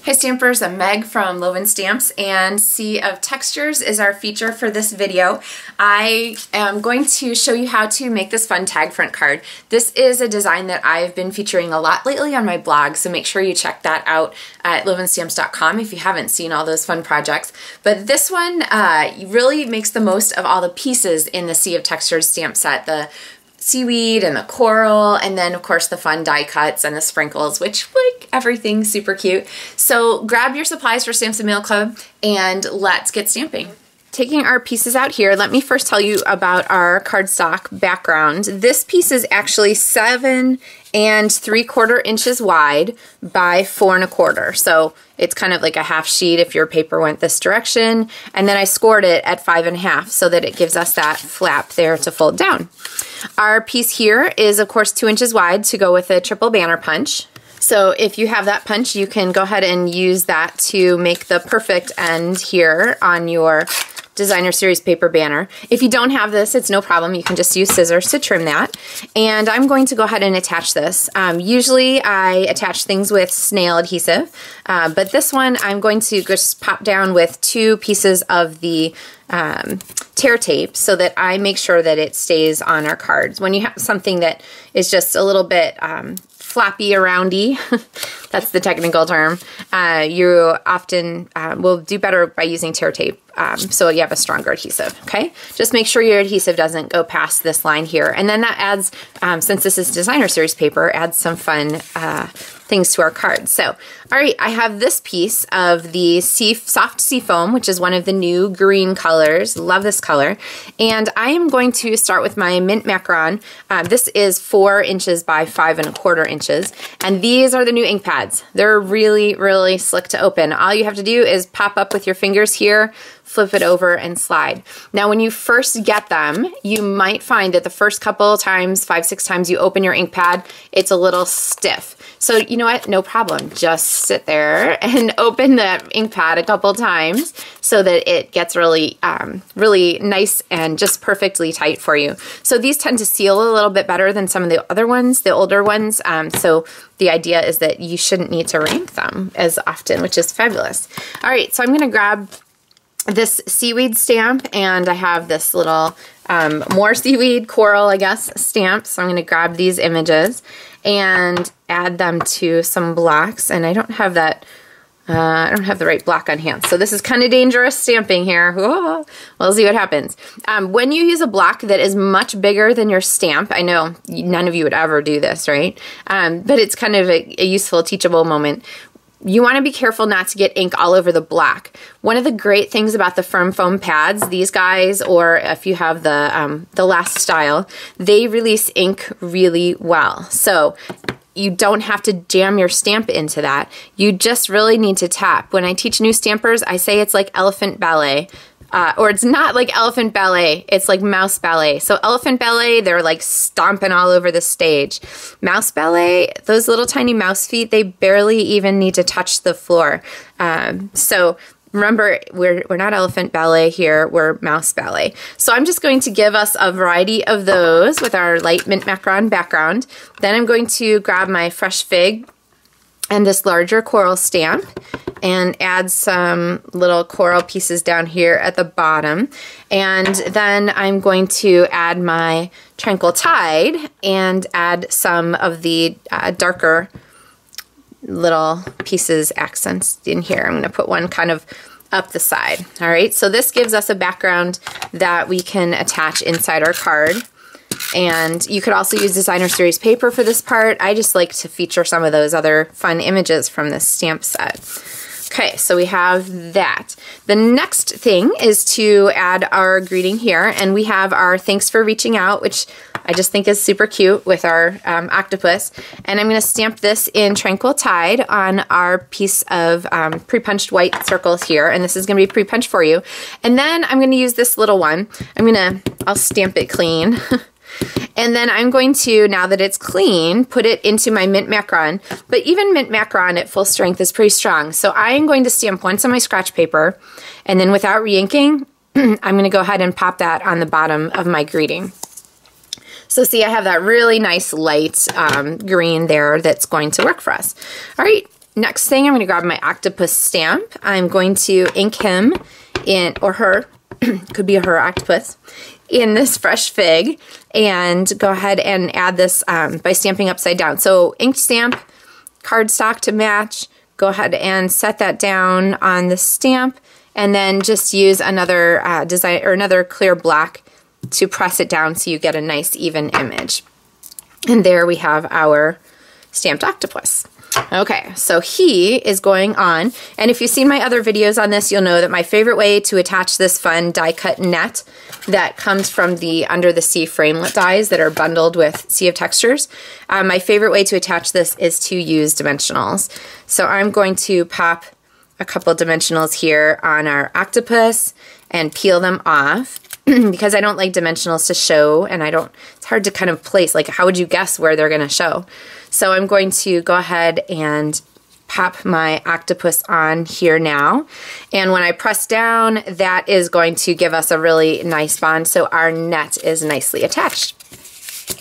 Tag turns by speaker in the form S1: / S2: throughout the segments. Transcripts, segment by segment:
S1: Hey Stampers, I'm Meg from Loven Stamps, and Sea of Textures is our feature for this video. I am going to show you how to make this fun tag front card. This is a design that I've been featuring a lot lately on my blog, so make sure you check that out at lovenstamps.com if you haven't seen all those fun projects. But this one really makes the most of all the pieces in the Sea of Textures stamp set. The seaweed and the coral, and then of course the fun die cuts and the sprinkles, which like everything's super cute. So grab your supplies for Stamps and Mail Club and let's get stamping. Taking our pieces out here, let me first tell you about our cardstock background. This piece is actually 7 3/4 inches wide by 4 1/4. So it's kind of like a half sheet if your paper went this direction. And then I scored it at 5 1/2 so that it gives us that flap there to fold down. Our piece here is of course 2 inches wide to go with a triple banner punch. So if you have that punch, you can go ahead and use that to make the perfect end here on your Designer Series paper banner. If you don't have this, it's no problem. You can just use scissors to trim that. And I'm going to go ahead and attach this. Usually I attach things with snail adhesive, but this one I'm going to just pop down with 2 pieces of the tear tape so that I make sure that it stays on our cards. When you have something that is just a little bit flappy aroundy, that's the technical term, you often will do better by using tear tape so you have a stronger adhesive, okay? Just make sure your adhesive doesn't go past this line here. And then that adds, since this is Designer Series paper, adds some fun things to our cards. So, all right, I have this piece of the soft sea foam, which is one of the new green colors. Love this color. And I am going to start with my mint macaron. This is 4 inches by 5 1/4 inches. And these are the new ink pads. They're really, really slick to open. All you have to do is pop up with your fingers here, flip it over and slide. Now when you first get them, you might find that the first couple times, 5, 6 times you open your ink pad, it's a little stiff. So you know what, no problem. Just sit there and open the ink pad a couple times so that it gets really, really nice and just perfectly tight for you. So these tend to seal a little bit better than some of the other ones, the older ones. So the idea is that you shouldn't need to rank them as often, which is fabulous. All right, so I'm gonna grab this seaweed stamp, and I have this little more seaweed coral, I guess, stamp. So I'm going to grab these images and add them to some blocks. And I don't have that, I don't have the right block on hand. So this is kind of dangerous stamping here. Whoa. We'll see what happens. When you use a block that is much bigger than your stamp, I know none of you would ever do this, right? But it's kind of a useful, teachable moment. You want to be careful not to get ink all over the block. One of the great things about the firm foam pads, these guys, or if you have the last style, they release ink really well. So you don't have to jam your stamp into that. You just really need to tap. When I teach new stampers, I say it's like elephant ballet. Or it's not like elephant ballet, it's like mouse ballet. So elephant ballet, they're like stomping all over the stage. Mouse ballet, those little tiny mouse feet, they barely even need to touch the floor. So remember, we're not elephant ballet here, we're mouse ballet. So I'm just going to give us a variety of those with our light mint macaron background. Then I'm going to grab my fresh fig and this larger coral stamp and add some little coral pieces down here at the bottom. And then I'm going to add my Tranquil Tide and add some of the darker little pieces, accents in here. I'm gonna put one kind of up the side. All right, so this gives us a background that we can attach inside our card. And you could also use Designer Series paper for this part. I just like to feature some of those other fun images from this stamp set. Okay, so we have that. The next thing is to add our greeting here, and we have our thanks for reaching out, which I just think is super cute with our octopus. And I'm gonna stamp this in Tranquil Tide on our piece of pre-punched white circles here, and this is gonna be pre-punched for you. And then I'm gonna use this little one. I'll stamp it clean. And then I'm going to, now that it's clean, put it into my mint macaron. But even mint macaron at full strength is pretty strong. So I am going to stamp once on my scratch paper, and then without re-inking, I'm going to go ahead and pop that on the bottom of my greeting. So see, I have that really nice light green there that's going to work for us. All right, next thing, I'm going to grab my octopus stamp. I'm going to ink him in, or her, could be a her octopus, in this fresh fig, and go ahead and add this by stamping upside down. So inked stamp, cardstock to match, go ahead and set that down on the stamp, and then just use another design or another clear black to press it down so you get a nice even image. And there we have our stamped octopus. Okay, so he is going on, and if you've seen my other videos on this, you'll know that my favorite way to attach this fun die cut net that comes from the Under the Sea framelit dies that are bundled with Sea of Textures, my favorite way to attach this is to use dimensionals. So I'm going to pop a couple dimensionals here on our octopus and peel them off because I don't like dimensionals to show, and it's hard to kind of place, like how would you guess where they're gonna show? So I'm going to go ahead and pop my octopus on here now. And when I press down, that is going to give us a really nice bond, so our net is nicely attached.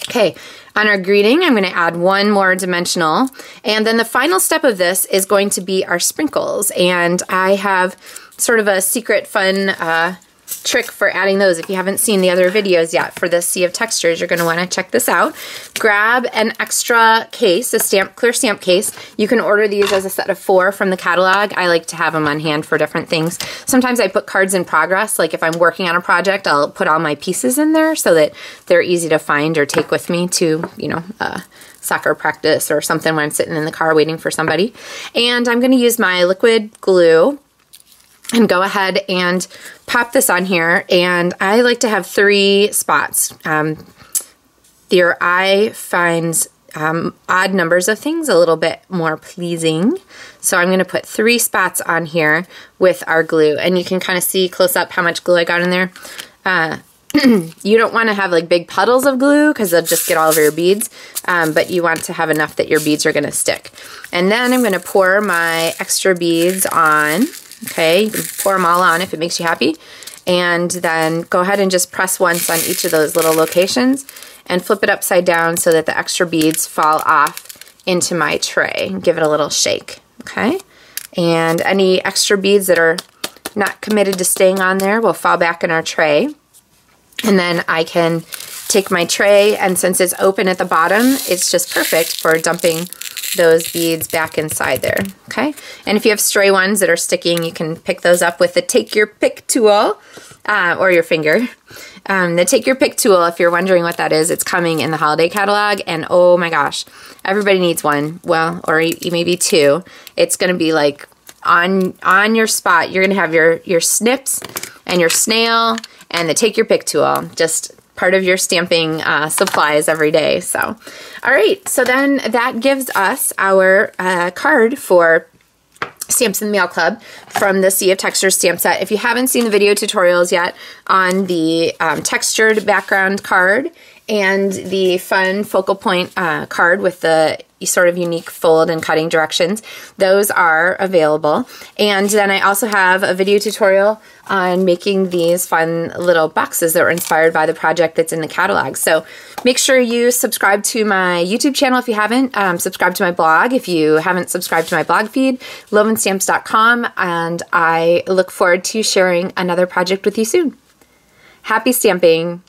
S1: Okay, on our greeting, I'm going to add one more dimensional. And then the final step of this is going to be our sprinkles. And I have sort of a secret fun trick for adding those. If you haven't seen the other videos yet for this Sea of Textures, you're going to want to check this out. Grab an extra case, a clear stamp case. You can order these as a set of 4 from the catalog. I like to have them on hand for different things. Sometimes I put cards in progress, like if I'm working on a project, I'll put all my pieces in there so that they're easy to find or take with me to, you know, soccer practice or something when I'm sitting in the car waiting for somebody. And I'm going to use my liquid glue and go ahead and pop this on here. And I like to have 3 spots. Your eye finds odd numbers of things a little bit more pleasing. So I'm going to put 3 spots on here with our glue. And you can kind of see close up how much glue I got in there. You don't want to have like big puddles of glue because they'll just get all over your beads, but you want to have enough that your beads are going to stick. And then I'm going to pour my extra beads on. Okay, you can pour them all on if it makes you happy. And then go ahead and just press once on each of those little locations and flip it upside down so that the extra beads fall off into my tray. Give it a little shake, okay? And any extra beads that are not committed to staying on there will fall back in our tray. And then I can take my tray, and since it's open at the bottom, it's just perfect for dumping those beads back inside there, okay? And if you have stray ones that are sticking, you can pick those up with the Take Your Pick tool, or your finger. The Take Your Pick tool, if you're wondering what that is, it's coming in the holiday catalog, and oh my gosh, everybody needs one, well, or maybe 2. It's gonna be like on your spot. You're gonna have your snips and your snail and the Take Your Pick tool, just part of your stamping supplies every day. So, all right, so then that gives us our card for Stamps in the Mail Club from the Sea of Textures stamp set. If you haven't seen the video tutorials yet on the textured background card and the fun focal point card with the sort of unique fold and cutting directions, those are available. And then I also have a video tutorial on making these fun little boxes that were inspired by the project that's in the catalog. So make sure you subscribe to my YouTube channel if you haven't. Subscribe to my blog if you haven't subscribed to my blog feed, lovenstamps.com, and I look forward to sharing another project with you soon. Happy stamping!